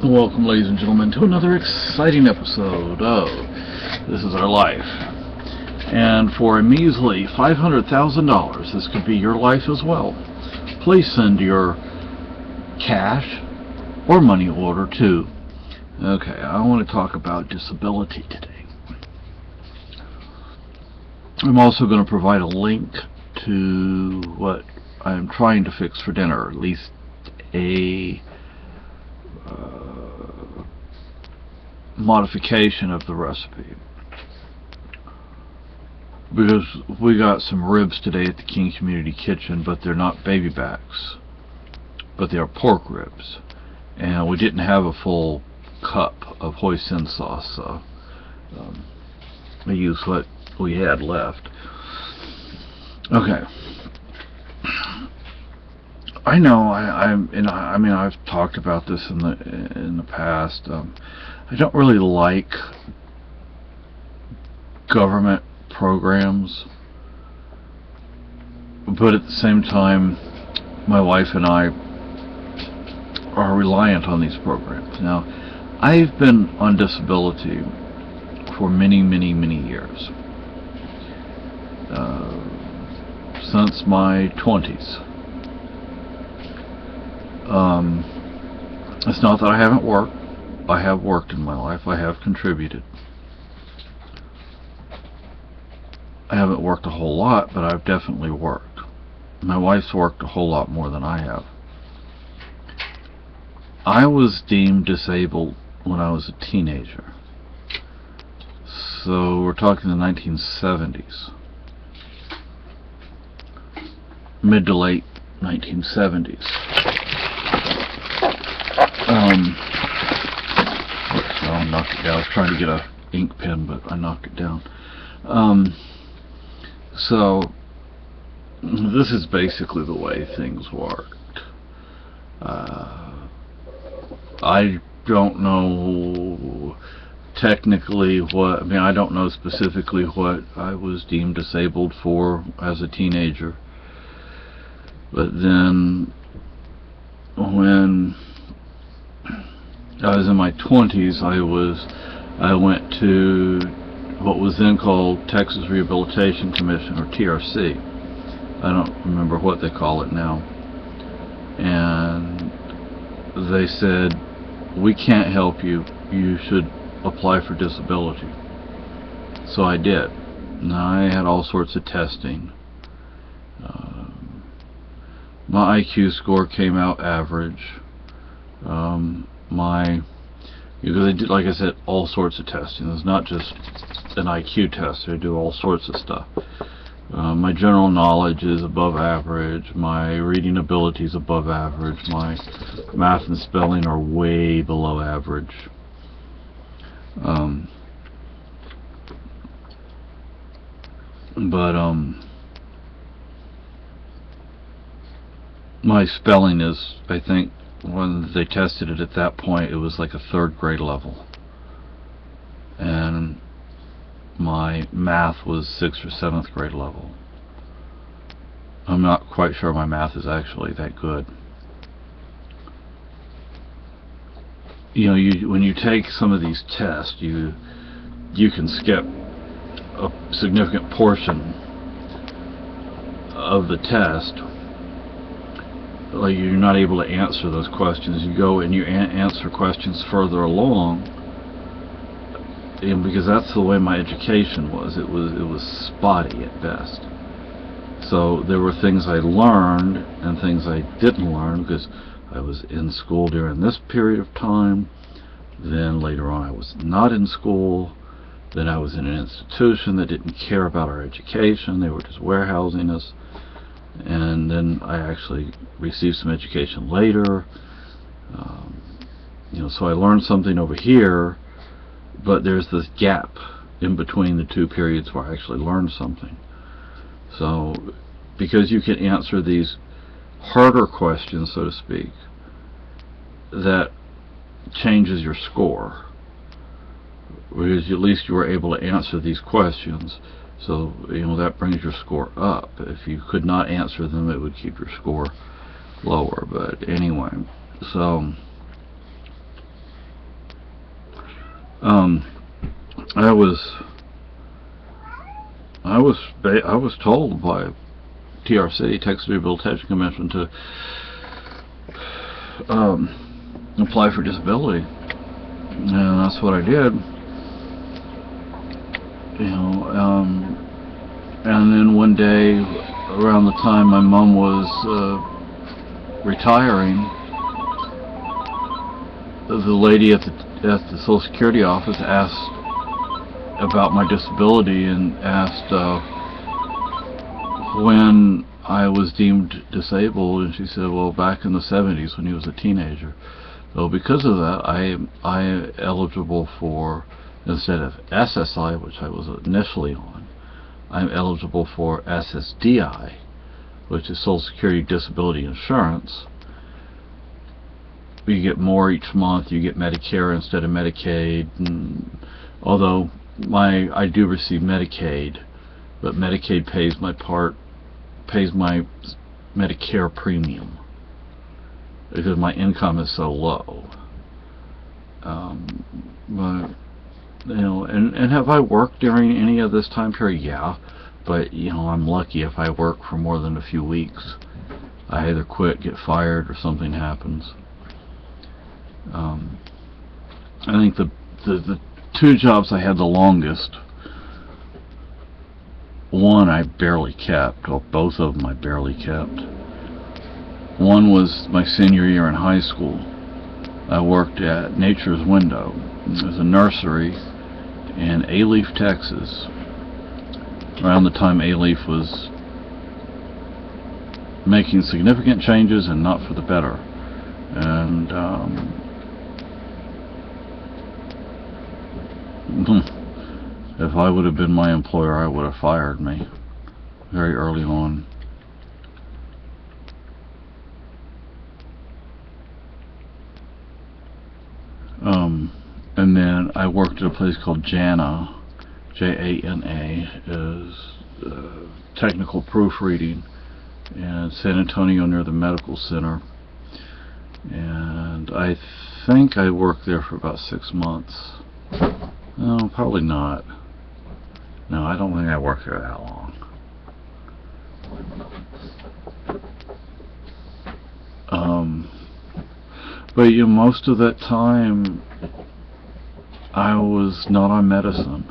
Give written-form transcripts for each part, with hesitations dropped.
Welcome, ladies and gentlemen, to another exciting episode of This Is Our Life. And for a measly $500,000, this could be your life as well. Please send your cash or money order to... Okay, I want to talk about disability today. I'm also going to provide a link to what I'm trying to fix for dinner, or at least a modification of the recipe, because we got some ribs today at the King Community Kitchen, but they're not baby backs, but they are pork ribs, and we didn't have a full cup of hoisin sauce, so we used what we had left. Okay. I know I mean I've talked about this in the past. I don't really like government programs, but at the same time, my wife and I are reliant on these programs. Now, I've been on disability for many years, since my 20s. It's not that I haven't worked. I have worked in my life. I have contributed. I haven't worked a whole lot, but I've definitely worked. My wife's worked a whole lot more than I have. I was deemed disabled when I was a teenager. So we're talking the 1970s. Mid to late 1970s. I knocked it down. I was trying to get a ink pen, but I knocked it down. So this is basically the way things worked. I don't know technically what, I mean, I don't know specifically what I was deemed disabled for as a teenager. But then when I was in my 20s, I went to what was then called Texas Rehabilitation Commission, or TRC. I don't remember what they call it now. And they said, we can't help you. You should apply for disability. So I did. Now, I had all sorts of testing. My IQ score came out average. Because they did, like I said, all sorts of testing. It's not just an IQ test. They do all sorts of stuff. My general knowledge is above average. My reading ability is above average. My math and spelling are way below average. My spelling is, I think, when they tested it at that point, it was like a 3rd grade level. And my math was 6th or 7th grade level. I'm not quite sure my math is actually that good. You know, when you take some of these tests, you can skip a significant portion of the test. Like, you're not able to answer those questions. You go and you answer questions further along, and because that's the way my education was. It was spotty at best. So there were things I learned and things I didn't learn, because I was in school during this period of time. Then later on I was not in school. Then I was in an institution that didn't care about our education. They were just warehousing us. And then I actually received some education later. So I learned something over here, but there's this gap in between the two periods where I actually learned something. So because you can answer these harder questions, so to speak, that changes your score, because at least you were able to answer these questions. So, that brings your score up. If you could not answer them, it would keep your score lower. But anyway, so I was told by TRC, Texas Rehabilitation Commission, to apply for disability, and that's what I did. And then one day, around the time my mom was retiring, the lady at the Social Security office asked about my disability and asked when I was deemed disabled, and she said, well, back in the 70s when he was a teenager. So because of that, I am eligible for, instead of SSI, which I was initially on, I'm eligible for SSDI, which is Social Security Disability Insurance. You get more each month. You get Medicare instead of Medicaid, and although I do receive Medicaid, but Medicaid pays my Medicare premium because my income is so low. But and have I worked during any of this time period? Yeah, but I'm lucky if I work for more than a few weeks. I either quit, get fired, or something happens. I think the two jobs I had the longest, one I barely kept, or both of them I barely kept. One was my senior year in high school. I worked at Nature's Window. It was a nursery in Alief, Texas, around the time Alief was making significant changes and not for the better. And if I would have been my employer, I would have fired me very early on. And then I worked at a place called JANA, J-A-N-A, is technical proofreading in San Antonio near the medical center. And I think I worked there for about 6 months. No, probably not. No, I don't think I worked there that long. But most of that time I was not on medicine.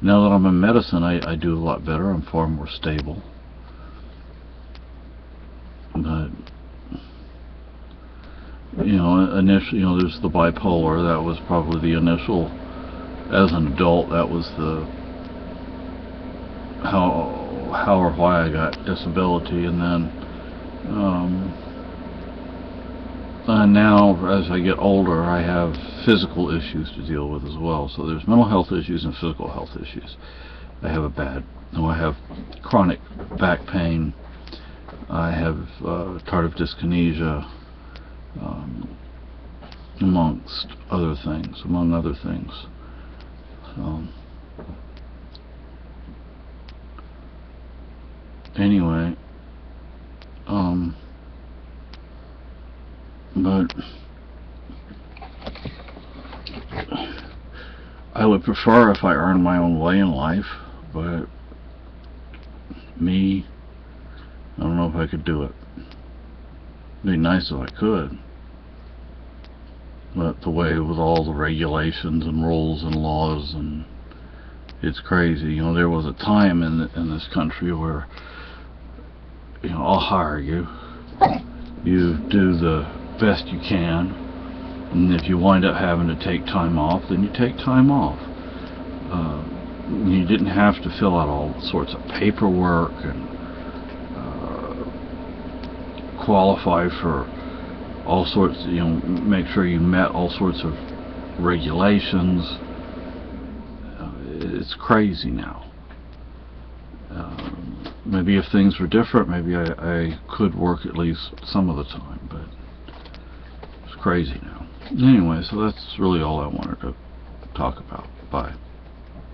Now that I'm on medicine, I do a lot better. I'm far more stable. But initially, there's the bipolar. That was probably the initial. As an adult, that was the how or why I got disability, and then now as I get older, I have physical issues to deal with as well. So there's mental health issues and physical health issues. I have chronic back pain. I have tardive dyskinesia, among other things. So, anyway, but I would prefer if I earned my own way in life, but I don't know if I could do it. It'd be nice if I could, but the way with all the regulations and rules and laws, and it's crazy. There was a time in this country where I'll hire you. You do the best you can, and if you wind up having to take time off, then you take time off. You didn't have to fill out all sorts of paperwork and qualify for all sorts, make sure you met all sorts of regulations. It's crazy now. Maybe if things were different, maybe I could work at least some of the time, but it's crazy now. Anyway, so that's really all I wanted to talk about. Bye.